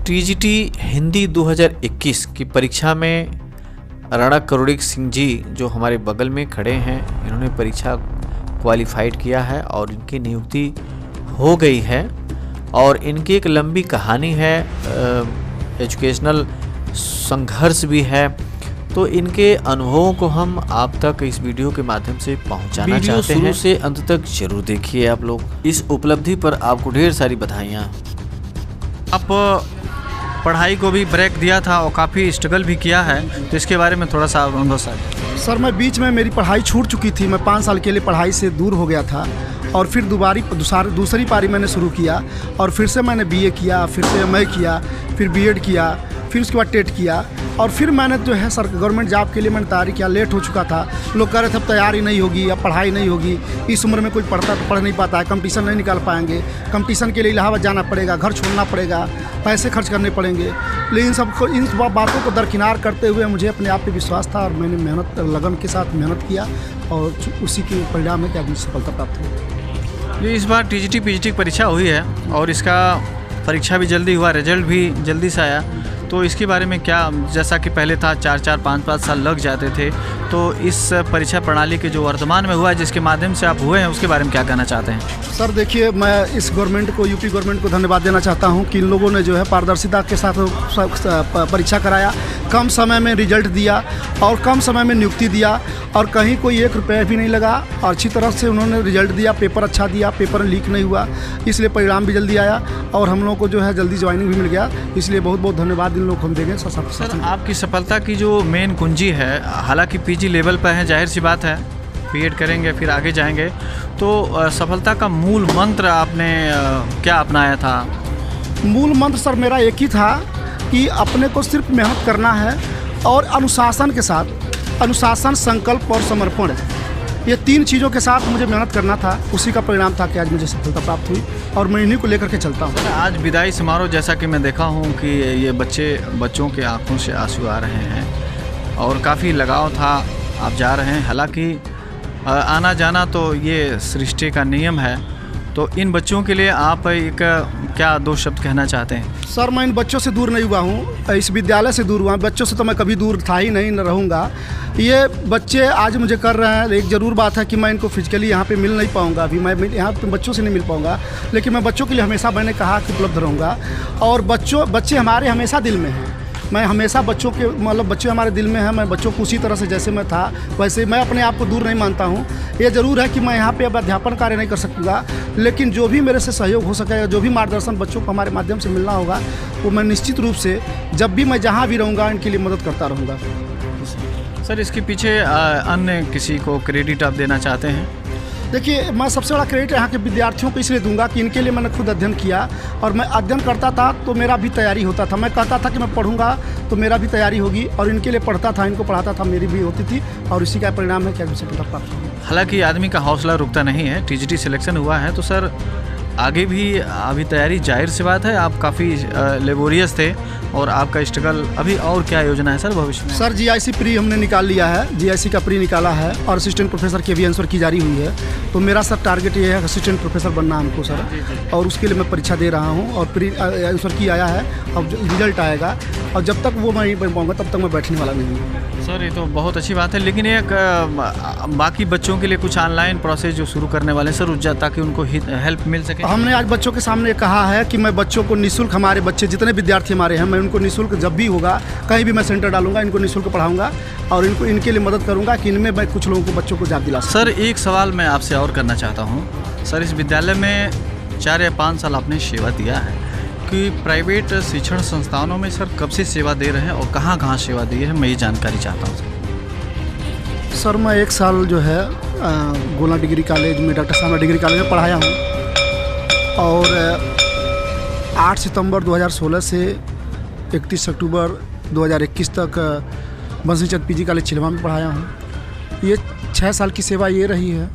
TGT Hindi 2021 की परीक्षा में राणा करुणिक सिंह जी जो हमारे बगल में खड़े हैं, इन्होंने परीक्षा क्वालिफाइड किया है और इनकी नियुक्ति हो गई है। और इनकी एक लंबी कहानी है, एजुकेशनल संघर्ष भी है। तो इनके अनुभवों को हम आप तक इस वीडियो के माध्यम से पहुंचाना चाहते हैं। शुरू से अंत तक जरूर देखिए आप लोग। इस उपलब्धि पर आपको ढेर सारी बधाइयाँ। आप पढ़ाई को भी ब्रेक दिया था और काफ़ी स्ट्रगल भी किया है, तो इसके बारे में थोड़ा सा अनुभव सर, मैं बीच में मेरी पढ़ाई छूट चुकी थी। मैं 5 साल के लिए पढ़ाई से दूर हो गया था और फिर दूसरी पारी मैंने शुरू किया और फिर से मैंने बीए किया, फिर से एमए किया, फिर बीएड किया, फिर उसके बाद टेट किया और फिर मैंने जो है सर गवर्नमेंट जॉब के लिए मैंने तैयारी किया। लेट हो चुका था, लोग कह रहे थे अब तैयारी नहीं होगी, अब पढ़ाई नहीं होगी, इस उम्र में कोई पढ़ नहीं पाता है, कंपटीशन नहीं निकाल पाएंगे, कंपटीशन के लिए इलाहाबाद जाना पड़ेगा, घर छोड़ना पड़ेगा, पैसे खर्च करने पड़ेंगे। लेकिन इन बातों को दरकिनार करते हुए मुझे अपने आप पे विश्वास था और मैंने मेहनत लगन के साथ मेहनत किया और उसी के परिणाम है कि मुझे सफलता प्राप्त हुई। इस बार टीजीटी पीजीटी की परीक्षा हुई है और इसका परीक्षा भी जल्दी हुआ, रिजल्ट भी जल्दी से आया। तो इसके बारे में क्या, जैसा कि पहले था 4-4, 5-5 साल लग जाते थे, तो इस परीक्षा प्रणाली के जो वर्तमान में हुआ है, जिसके माध्यम से आप हुए हैं, उसके बारे में क्या कहना चाहते हैं? सर देखिए, मैं इस गवर्नमेंट को, यूपी गवर्नमेंट को धन्यवाद देना चाहता हूं कि इन लोगों ने जो है पारदर्शिता के साथ परीक्षा कराया, कम समय में रिजल्ट दिया और कम समय में नियुक्ति दिया और कहीं कोई 1 रुपया भी नहीं लगा और अच्छी तरह से उन्होंने रिजल्ट दिया, पेपर अच्छा दिया, पेपर लीक नहीं हुआ, इसलिए परिणाम भी जल्दी आया और हम लोग को जो है जल्दी ज्वाइनिंग भी मिल गया। इसलिए बहुत बहुत धन्यवाद इन लोग को हम देंगे। सर, आपकी सफलता की जो मेन कुंजी है, हालांकि पीजी लेवल पर है, जाहिर सी बात है, बीएड करेंगे फिर आगे जाएंगे, तो सफलता का मूल मंत्र आपने क्या अपनाया था? मूल मंत्र सर मेरा एक ही था कि अपने को सिर्फ मेहनत करना है और अनुशासन के साथ, अनुशासन, संकल्प और समर्पण, ये 3 चीज़ों के साथ मुझे मेहनत करना था। उसी का परिणाम था कि आज मुझे सफलता प्राप्त हुई और मैं इन्हीं को लेकर के चलता हूँ। आज विदाई समारोह, जैसा कि मैं देखा हूँ कि ये बच्चों के आंखों से आंसू आ रहे हैं और काफ़ी लगाव था, आप जा रहे हैं। हालांकि आना जाना तो ये सृष्टि का नियम है, तो इन बच्चों के लिए आप एक क्या 2 शब्द कहना चाहते हैं? सर, मैं इन बच्चों से दूर नहीं हुआ हूँ, इस विद्यालय से दूर हुआ। बच्चों से तो मैं कभी दूर था ही नहीं, न रहूँगा। ये बच्चे आज मुझे कर रहे हैं। एक ज़रूर बात है कि मैं इनको फिजिकली यहाँ पे मिल नहीं पाऊँगा, अभी मैं यहाँ पे बच्चों से नहीं मिल पाऊँगा, लेकिन मैं बच्चों के लिए हमेशा, मैंने कहा कि उपलब्ध रहूँगा। और बच्चे हमारे हमेशा दिल में हैं। मैं हमेशा बच्चों के, मतलब बच्चे हमारे दिल में हैं। मैं बच्चों को उसी तरह से जैसे मैं था वैसे, मैं अपने आप को दूर नहीं मानता हूँ। ये ज़रूर है कि मैं यहाँ पे अब अध्यापन कार्य नहीं कर सकूँगा, लेकिन जो भी मेरे से सहयोग हो सकेगा, जो भी मार्गदर्शन बच्चों को हमारे माध्यम से मिलना होगा, वो मैं निश्चित रूप से जब भी मैं जहाँ भी रहूँगा इनके लिए मदद करता रहूँगा। सर, इसके पीछे अन्य किसी को क्रेडिट आप देना चाहते हैं? देखिए, मैं सबसे बड़ा क्रेडिट यहाँ के विद्यार्थियों को इसलिए दूंगा कि इनके लिए मैंने खुद अध्ययन किया और मैं अध्ययन करता था तो मेरा भी तैयारी होता था। मैं कहता था कि मैं पढ़ूंगा तो मेरा भी तैयारी होगी और इनके लिए पढ़ता था, इनको पढ़ाता था, मेरी भी होती थी और इसी का परिणाम है कि मुझे सफलता प्राप्त हुई। हालांकि आदमी का हौसला रुकता नहीं है, टीजीटी सिलेक्शन हुआ है, तो सर आगे भी अभी तैयारी, जाहिर सी बात है, आप काफ़ी लेबोरियस थे और आपका स्ट्रगल अभी, और क्या योजना है सर भविष्य में? सर, जीआईसी प्री हमने निकाल लिया है, जीआईसी का प्री निकाला है और असिस्टेंट प्रोफेसर के भी आंसर की जारी हुई है। तो मेरा सर टारगेट ये है असिस्टेंट प्रोफेसर बनना हमको सर, और उसके लिए मैं परीक्षा दे रहा हूँ और प्री आंसर की आया है। अब रिजल्ट आएगा और जब तक वो मैं नहीं बन पाऊँगा तब तक मैं बैठने वाला नहीं हूँ। सर, ये तो बहुत अच्छी बात है, लेकिन एक बाकी बच्चों के लिए कुछ ऑनलाइन प्रोसेस जो शुरू करने वाले सर, ताकि उनको हेल्प मिल सके। हमने आज बच्चों के सामने कहा है कि मैं बच्चों को निःशुल्क, हमारे बच्चे जितने विद्यार्थी हमारे हैं, मैं उनको निःशुल्क जब भी होगा कहीं भी मैं सेंटर डालूंगा, इनको निःशुल्क पढ़ाऊंगा और इनके लिए मदद करूंगा कि इनमें मैं कुछ लोगों को, बच्चों को जाग दिला सकूं। सर, एक सवाल मैं आपसे और करना चाहता हूँ। सर, इस विद्यालय में 4 या 5 साल आपने सेवा दिया है, कि प्राइवेट शिक्षण संस्थानों में सर कब से सेवा दे रहे हैं और कहाँ कहाँ सेवा दी है, मैं ये जानकारी चाहता हूँ। सर, मैं 1 साल जो है गोला डिग्री कॉलेज में, डॉक्टर साहब डिग्री कॉलेज में पढ़ाया हूँ और 8 सितंबर 2016 से 31 अक्टूबर 2021 तक बंसीचंद पीजी कॉलेज छिलवा में पढ़ाया हूँ। ये 6 साल की सेवा ये रही है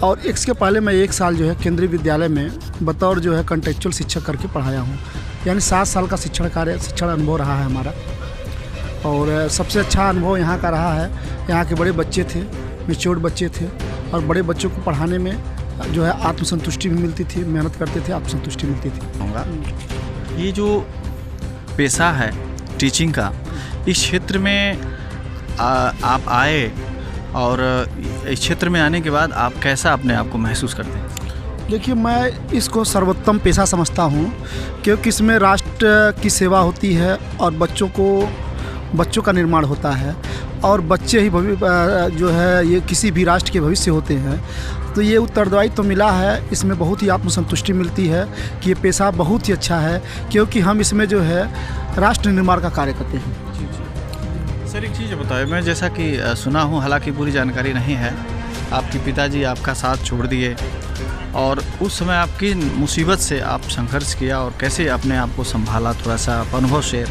और इसके पहले मैं 1 साल जो है केंद्रीय विद्यालय में बतौर जो है कॉन्टेक्चुअल शिक्षक करके पढ़ाया हूँ। यानी 7 साल का शिक्षण अनुभव रहा है हमारा और सबसे अच्छा अनुभव यहाँ का रहा है। यहाँ के बड़े बच्चे थे, मैच्योर्ड बच्चे थे और बड़े बच्चों को पढ़ाने में जो है आत्मसंतुष्टि भी मिलती थी, मेहनत करते थे, आत्मसंतुष्टि मिलती थी। ये जो पेशा है टीचिंग का, इस क्षेत्र में आप आए और इस क्षेत्र में आने के बाद आप कैसा अपने आप को महसूस करते हैं? देखिए, मैं इसको सर्वोत्तम पेशा समझता हूँ, क्योंकि इसमें राष्ट्र की सेवा होती है और बच्चों का निर्माण होता है, और बच्चे ही जो है ये किसी भी राष्ट्र के भविष्य होते हैं। तो ये उत्तरदायित्व तो मिला है, इसमें बहुत ही आत्मसंतुष्टि मिलती है कि ये पेशा बहुत ही अच्छा है, क्योंकि हम इसमें जो है राष्ट्र निर्माण का कार्य करते हैं। सर, एक चीज़ बताइए, मैं जैसा कि सुना हूँ, हालांकि पूरी जानकारी नहीं है, आपके पिताजी आपका साथ छोड़ दिए और उस समय आपकी मुसीबत से आप संघर्ष किया और कैसे अपने आप को संभाला, थोड़ा सा अनुभव शेयर।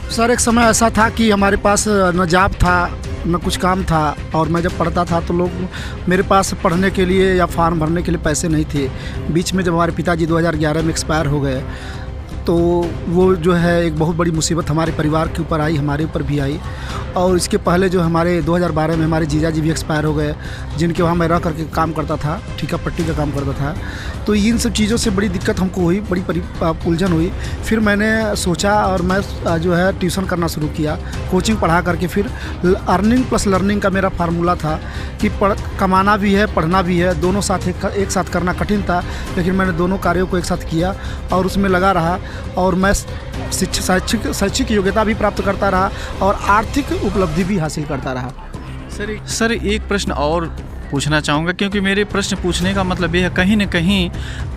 सर, एक समय ऐसा था कि हमारे पास न जॉब था न कुछ काम था, और मैं जब पढ़ता था तो लोग मेरे पास पढ़ने के लिए या फॉर्म भरने के लिए पैसे नहीं थे। बीच में जब हमारे पिताजी 2011 में एक्सपायर हो गए, तो वो जो है एक बहुत बड़ी मुसीबत हमारे परिवार के ऊपर आई, हमारे ऊपर भी आई। और इसके पहले जो हमारे 2012 में हमारे जीजा जी भी एक्सपायर हो गए, जिनके वहाँ मैं रह करके काम करता था, ठीका पट्टी का काम करता था। तो इन सब चीज़ों से बड़ी दिक्कत हमको हुई, बड़ी उलझन हुई। फिर मैंने सोचा और मैं जो है ट्यूशन करना शुरू किया, कोचिंग पढ़ा करके। फिर अर्निंग प्लस लर्निंग का मेरा फार्मूला था कि कमाना भी है, पढ़ना भी है, दोनों साथ एक साथ करना कठिन था, लेकिन मैंने दोनों कार्यों को एक साथ किया और उसमें लगा रहा, और मैं शैक्षिक योग्यता भी प्राप्त करता रहा और आर्थिक उपलब्धि भी हासिल करता रहा। सर, एक प्रश्न और पूछना चाहूँगा, क्योंकि मेरे प्रश्न पूछने का मतलब ये है, कहीं न कहीं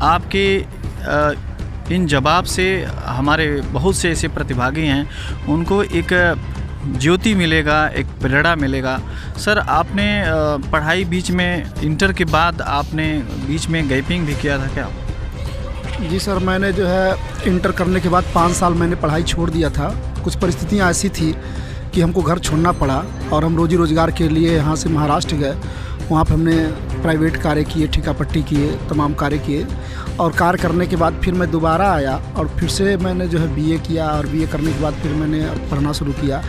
आपके इन जवाब से हमारे बहुत से ऐसे प्रतिभागी हैं, उनको एक ज्योति मिलेगा, एक प्रेरणा मिलेगा। सर, आपने पढ़ाई बीच में, इंटर के बाद आपने बीच में गैपिंग भी किया था क्या? जी सर, मैंने जो है इंटर करने के बाद 5 साल मैंने पढ़ाई छोड़ दिया था। कुछ परिस्थितियाँ ऐसी थी कि हमको घर छोड़ना पड़ा और हम रोजी रोज़गार के लिए यहाँ से महाराष्ट्र गए। वहाँ पर हमने प्राइवेट कार्य किए, ठीका पट्टी किए, तमाम कार्य किए, और कार्य करने के बाद फिर मैं दोबारा आया और फिर से मैंने जो है बीए किया, और बीए करने के बाद फिर मैंने पढ़ना शुरू किया।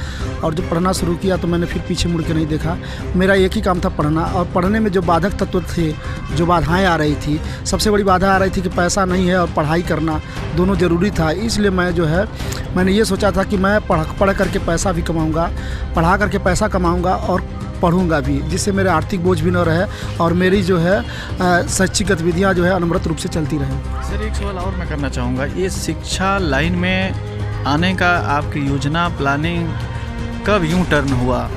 और जब पढ़ना शुरू किया तो मैंने फिर पीछे मुड़ के नहीं देखा। मेरा एक ही काम था, पढ़ना। और पढ़ने में जो बाधक तत्व थे, जो बाधाएं आ रही थी, सबसे बड़ी बाधा आ रही थी कि पैसा नहीं है और पढ़ाई करना दोनों ज़रूरी था। इसलिए मैं जो है मैंने ये सोचा था कि मैं पढ़ करके पैसा भी कमाऊँगा, पढ़ा करके पैसा कमाऊँगा और पढ़ूंगा भी, जिससे मेरे आर्थिक बोझ भी न रहे और मेरी जो है शैक्षिक गतिविधियाँ जो है अनवरत रूप से चलती रहे। सर, एक सवाल और मैं करना चाहूँगा, ये शिक्षा लाइन में आने का आपकी योजना, प्लानिंग कब यूँ टर्न हुआ?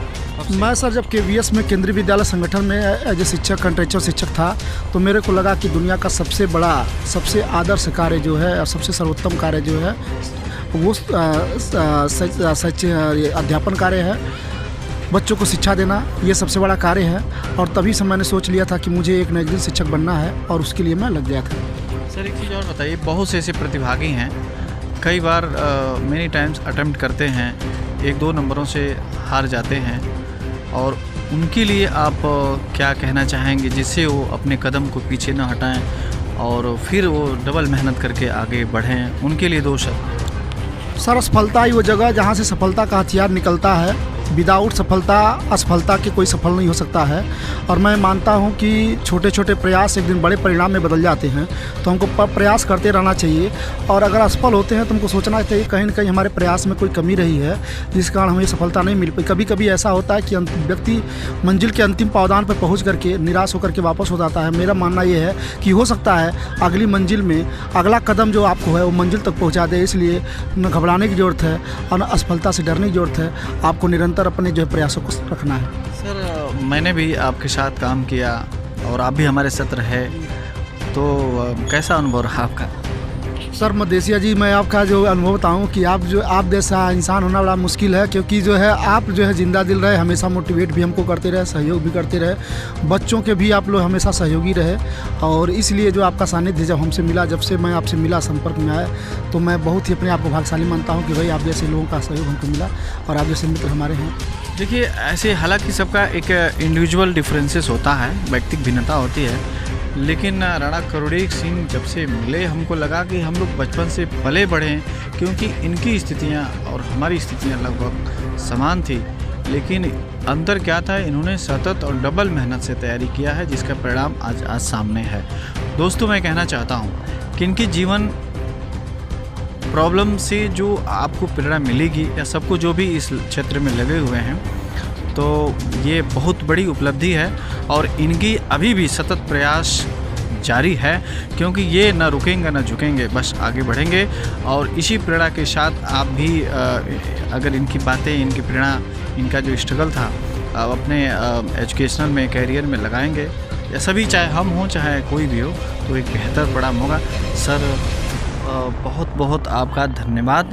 मैं सर जब KVS में केंद्रीय विद्यालय संगठन में एज ए शिक्षक, कंट्रेक्चुअल शिक्षक था, तो मेरे को लगा कि दुनिया का सबसे बड़ा, सबसे आदर्श कार्य जो है और सबसे सर्वोत्तम कार्य जो है वो अध्यापन कार्य है। बच्चों को शिक्षा देना ये सबसे बड़ा कार्य है, और तभी से मैंने सोच लिया था कि मुझे एक न एक दिन शिक्षक बनना है, और उसके लिए मैं लग गया था। सर, एक चीज़ और बताइए, बहुत से ऐसे प्रतिभागी हैं, कई बार मेनी टाइम्स अटेम्प्ट करते हैं, 1-2 नंबरों से हार जाते हैं, और उनके लिए आप क्या कहना चाहेंगे जिससे वो अपने कदम को पीछे न हटाएं और फिर वो डबल मेहनत करके आगे बढ़ें? उनके लिए 2 शब्द। सर, असफलता ही वो जगह जहाँ से सफलता का हथियार निकलता है। विदाउट सफलता, असफलता के कोई सफल नहीं हो सकता है। और मैं मानता हूँ कि छोटे छोटे प्रयास एक दिन बड़े परिणाम में बदल जाते हैं, तो हमको प्रयास करते रहना चाहिए। और अगर असफल होते हैं तो हमको सोचना चाहिए कहीं ना कहीं हमारे प्रयास में कोई कमी रही है, जिस कारण हमें सफलता नहीं मिल पाई। कभी कभी ऐसा होता है कि व्यक्ति मंजिल के अंतिम पावदान पर पहुँच करके निराश होकर के वापस हो जाता है। मेरा मानना ये है कि हो सकता है अगली मंजिल में अगला कदम जो आपको है वो मंजिल तक पहुँचा दे। इसलिए न घबराने की ज़रूरत है और न असफलता से डरने की ज़रूरत है। आपको निरंतर अपने जो है प्रयासों को रखना है। सर, मैंने भी आपके साथ काम किया और आप भी हमारे साथ रहे, तो कैसा अनुभव रहा आपका? सर मदेशिया जी, मैं आपका जो अनुभव बताऊं कि आप जैसा इंसान होना बड़ा मुश्किल है, क्योंकि जो है आप जो है जिंदा दिल रहे, हमेशा मोटिवेट भी हमको करते रहे, सहयोग भी करते रहे, बच्चों के भी आप लोग हमेशा सहयोगी रहे। और इसलिए जो आपका सानिध्य जब हमसे मिला, जब से मैं आपसे मिला, संपर्क में आया, तो मैं बहुत ही अपने आप को भाग्यशाली मानता हूँ कि भाई आप जैसे लोगों का सहयोग हमको मिला और आप जैसे मित्र हमारे हैं। देखिए, ऐसे हालांकि सबका एक इंडिविजुअल डिफरेंसेस होता है, व्यक्तिगत भिन्नता होती है, लेकिन राणा करुणीक सिंह जब से मिले हमको लगा कि हम लोग बचपन से पले बढ़े हैं, क्योंकि इनकी स्थितियां और हमारी स्थितियां लगभग समान थी। लेकिन अंतर क्या था, इन्होंने सतत और डबल मेहनत से तैयारी किया है, जिसका परिणाम आज सामने है। दोस्तों, मैं कहना चाहता हूं कि इनकी जीवन प्रॉब्लम से जो आपको प्रेरणा मिलेगी, या सबको जो भी इस क्षेत्र में लगे हुए हैं, तो ये बहुत बड़ी उपलब्धि है और इनकी अभी भी सतत प्रयास जारी है, क्योंकि ये ना रुकेंगे ना झुकेंगे, बस आगे बढ़ेंगे। और इसी प्रेरणा के साथ आप भी अगर इनकी बातें, इनकी प्रेरणा, इनका जो स्ट्रगल था अपने एजुकेशनल में, कैरियर में लगाएंगे, या सभी, चाहे हम हों चाहे कोई भी हो, तो एक बेहतर परिणाम होगा। सर बहुत बहुत आपका धन्यवाद।